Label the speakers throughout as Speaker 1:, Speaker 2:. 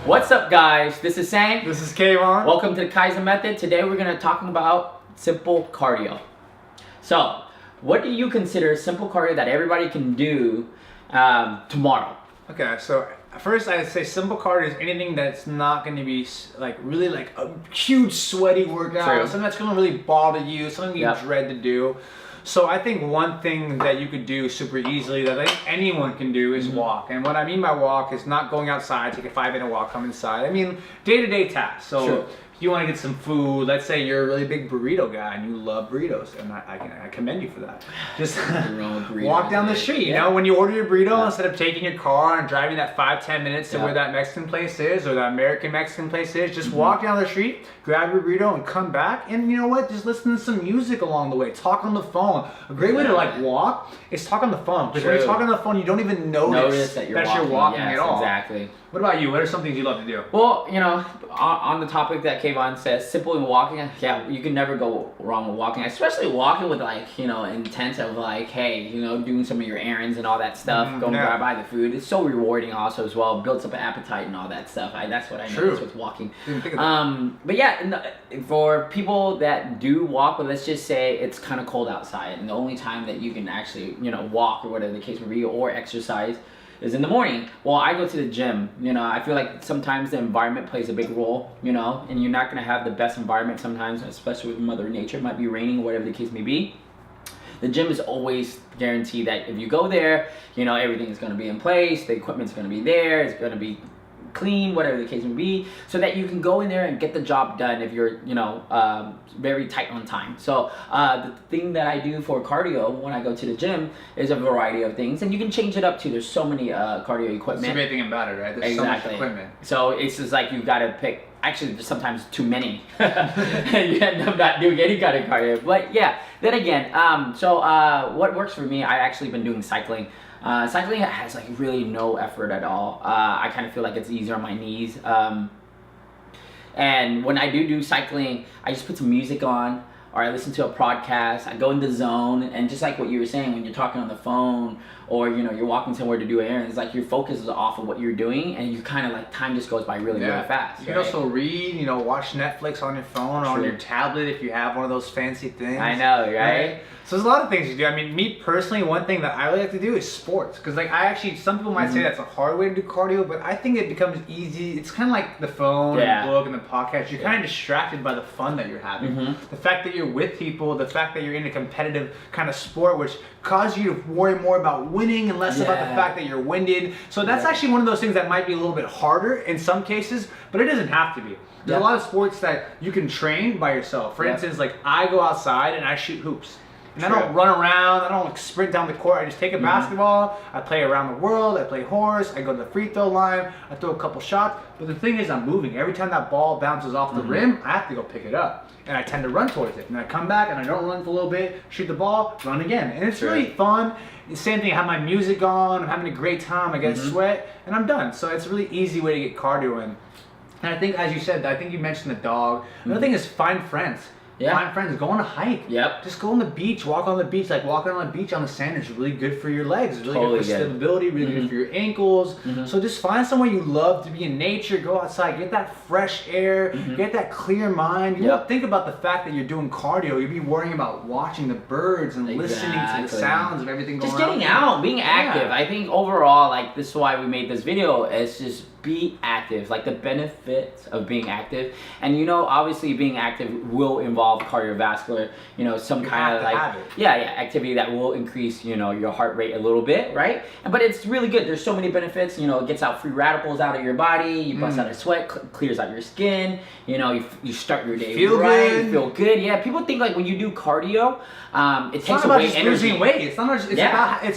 Speaker 1: What's up, guys? This is Sang.
Speaker 2: This is Kaizen.
Speaker 1: Welcome to the Kaizen method. Today we're going to talk about simple cardio. So, what do you consider simple cardio that everybody can do tomorrow?
Speaker 2: Okay, so first I'd say simple cardio is anything that's not going to be really a huge sweaty workout.
Speaker 1: True.
Speaker 2: Something that's going to really bother you, something you dread to do. So I think one thing that you could do super easily that I think anyone can do is walk. And what I mean by walk is not going outside, take a 5-minute walk, come inside. I mean day-to-day tasks. So if you want to get some food, let's say you're a really big burrito guy and you love burritos, and I commend you for that. Just walk down the street. You know, when you order your burrito, instead of taking your car and driving that 5-10 minutes to where that Mexican place is or that American Mexican place is, just walk down the street, grab your burrito, and come back. And you know what? Just listen to some music along the way. Talk on the phone. A great way to walk is talk on the phone. Because when you talk on the phone, you don't even notice that you're walking at all.
Speaker 1: Exactly.
Speaker 2: What about you? What are some things you love to do?
Speaker 1: Well, you know, on the topic that Kayvon says, simple in walking, yeah, you can never go wrong with walking, especially walking with intent of hey, doing some of your errands and all that stuff, going to grab by the food. It's so rewarding also as well, builds up an appetite and all that stuff. That's what I noticed with walking. But yeah, for people that do walk, but let's just say it's kind of cold outside, and the only time that you can actually, walk or whatever the case may be, or exercise, is in the morning. Well, I go to the gym. I feel like sometimes the environment plays a big role, and you're not gonna have the best environment sometimes, especially with Mother Nature. It might be raining, whatever the case may be. The gym is always guaranteed that if you go there, everything's gonna be in place, the equipment's gonna be there, it's gonna be clean, whatever the case may be, so that you can go in there and get the job done if you're, very tight on time. So the thing that I do for cardio when I go to the gym is a variety of things, and you can change it up too. There's so many cardio equipment.
Speaker 2: That's the great thing about it, right? There's so much equipment.
Speaker 1: So it's just like you've got to pick. Actually, there's sometimes too many. And you end up not doing any kind of cardio. But yeah, then again, what works for me, I've actually been doing cycling. Cycling has really no effort at all. I kind of feel like it's easier on my knees. And when I do cycling, I just put some music on, or I listen to a podcast. I go in the zone, and just like what you were saying, when you're talking on the phone, or you're walking somewhere to do an errand, it's like your focus is off of what you're doing, and you kind of time just goes by really fast.
Speaker 2: You can also read, watch Netflix on your phone or on your tablet if you have one of those fancy things.
Speaker 1: I know, right?
Speaker 2: So there's a lot of things you do. I mean, me personally, one thing that I really like to do is sports, because some people might say that's a hard way to do cardio, but I think it becomes easy. It's kind of like the phone and the book and the podcast. You're kind of distracted by the fun that you're having. The fact that you're with people, the fact that you're in a competitive kind of sport, which causes you to worry more about winning and less about the fact that you're winded. So that's actually one of those things that might be a little bit harder in some cases, but it doesn't have to be. There's a lot of sports that you can train by yourself. For instance, I go outside and I shoot hoops. And I don't run around, I don't sprint down the court, I just take a basketball, I play around the world, I play horse, I go to the free throw line, I throw a couple shots, but the thing is I'm moving. Every time that ball bounces off the rim, I have to go pick it up. And I tend to run towards it. And I come back and I don't run for a little bit, shoot the ball, run again. And it's really fun. The same thing, I have my music on, I'm having a great time, I get a sweat, and I'm done. So it's a really easy way to get cardio in. And I think, as you said, I think you mentioned the dog. Another thing is find friends. Find friends, go on a hike. Just go on the beach, walk on the beach. Walking on the beach on the sand is really good for your legs. It's really good for stability, really good for your ankles. So just find somewhere you love to be in nature, go outside, get that fresh air, get that clear mind. You don't think about the fact that you're doing cardio. You'll be worrying about watching the birds and listening to the sounds of everything going on.
Speaker 1: Just getting out, being active. I think overall, this is why we made this video, is just be active, the benefits of being active. And obviously being active will involve cardiovascular, some kind of activity that will increase, your heart rate a little bit, right? But it's really good. There's so many benefits. It gets out free radicals out of your body, you bust out of sweat, clears out your skin, you start your day you feel good. Yeah, people think when you do cardio, it takes away energy.
Speaker 2: Losing weight. It's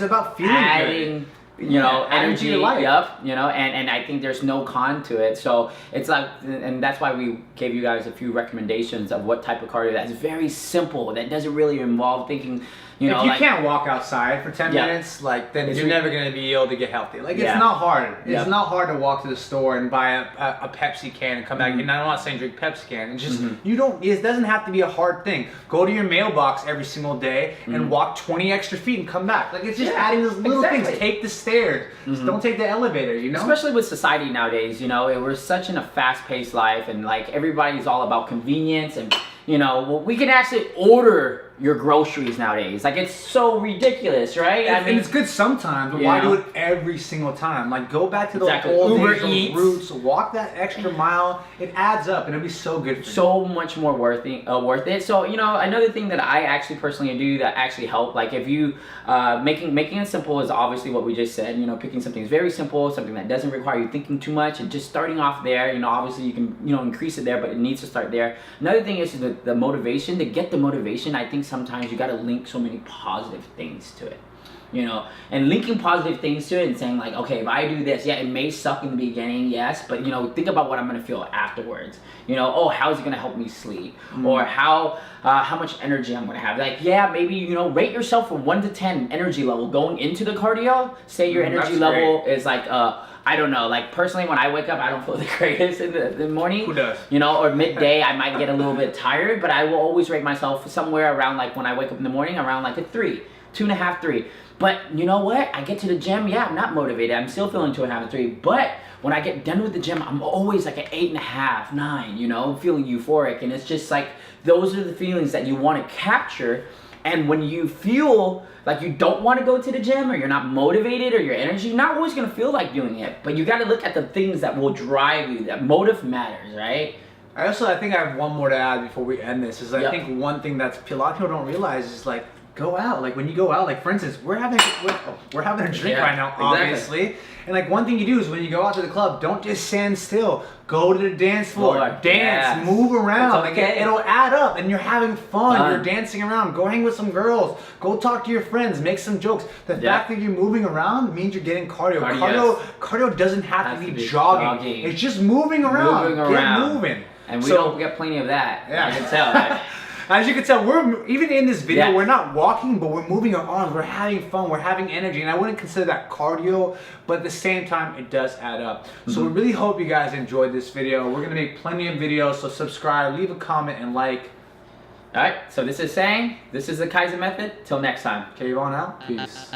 Speaker 2: about feeling good.
Speaker 1: Energy to your life. And I think there's no con to it. So it's and that's why we gave you guys a few recommendations of what type of cardio that's very simple, that doesn't really involve thinking, You know,
Speaker 2: if you
Speaker 1: like,
Speaker 2: can't walk outside for 10 minutes, like then you're never gonna be able to get healthy. Like it's not hard. It's not hard to walk to the store and buy a Pepsi can and come back. And I'm not saying drink Pepsi can. It's just you don't. It doesn't have to be a hard thing. Go to your mailbox every single day and walk 20 extra feet and come back. Like it's just adding those little things. Take the stairs. Just don't take the elevator. You know.
Speaker 1: Especially with society nowadays, you know, we're such in a fast-paced life, and like everybody's all about convenience, and you know, we can actually order your groceries nowadays. Like it's so ridiculous, right?
Speaker 2: I mean, it's good sometimes, but why do it every single time? Like go back to those old
Speaker 1: Uber
Speaker 2: days,
Speaker 1: Eats.
Speaker 2: those roots, walk that extra mile. It adds up, and it'll be so good for you.
Speaker 1: So much more worth it. So you know, another thing that I actually personally do that actually help, like if you making it simple is obviously what we just said. You know, picking something very simple, something that doesn't require you thinking too much, and just starting off there. You know, obviously you can increase it there, but it needs to start there. Another thing is the motivation. To get the motivation, I think sometimes you got to link so many positive things to it. You know, and linking positive things to it and saying like, okay, if I do this, it may suck in the beginning, yes, but you know, think about what I'm gonna feel afterwards. You know, oh, how's it gonna help me sleep, or how much energy I'm gonna have. Like, maybe you know, rate yourself from 1 to 10 energy level going into the cardio. Say your energy level is like I don't know, like personally when I wake up I don't feel the greatest in the morning.
Speaker 2: Who does?
Speaker 1: You know, or midday I might get a little bit tired, but I will always rate myself somewhere around like when I wake up in the morning around like a 3, 2.5, 3. But you know what? I get to the gym, I'm not motivated. I'm still feeling 2.5 to 3. But when I get done with the gym, I'm always like an 8.5, 9, you know, feeling euphoric. And it's just like, those are the feelings that you want to capture. And when you feel like you don't want to go to the gym, or you're not motivated, or your energy, you're not always going to feel like doing it. But you got to look at the things that will drive you. That motive matters, right?
Speaker 2: I think I have one more to add before we end this. I think one thing that's a lot of people don't realize is like, go out. Like when you go out, like for instance, we're having a drink right now, obviously. And like one thing you do is when you go out to the club, don't just stand still. Go to the dance floor, dance, move around. Like it'll add up, and you're having fun. You're dancing around. Go hang with some girls. Go talk to your friends. Make some jokes. The fact that you're moving around means you're getting cardio. Cardio doesn't have to be jogging. It's just moving around. Get moving.
Speaker 1: And we don't get plenty of that. Yeah, I can tell. Right?
Speaker 2: As you can tell, we're even in this video, we're not walking, but we're moving our arms. We're having fun. We're having energy, and I wouldn't consider that cardio, but at the same time, it does add up. So we really hope you guys enjoyed this video. We're gonna make plenty of videos, so subscribe, leave a comment, and like.
Speaker 1: All right. So this is Sang. This is the Kaizen method. Till next time.
Speaker 2: Kayvon out. Peace.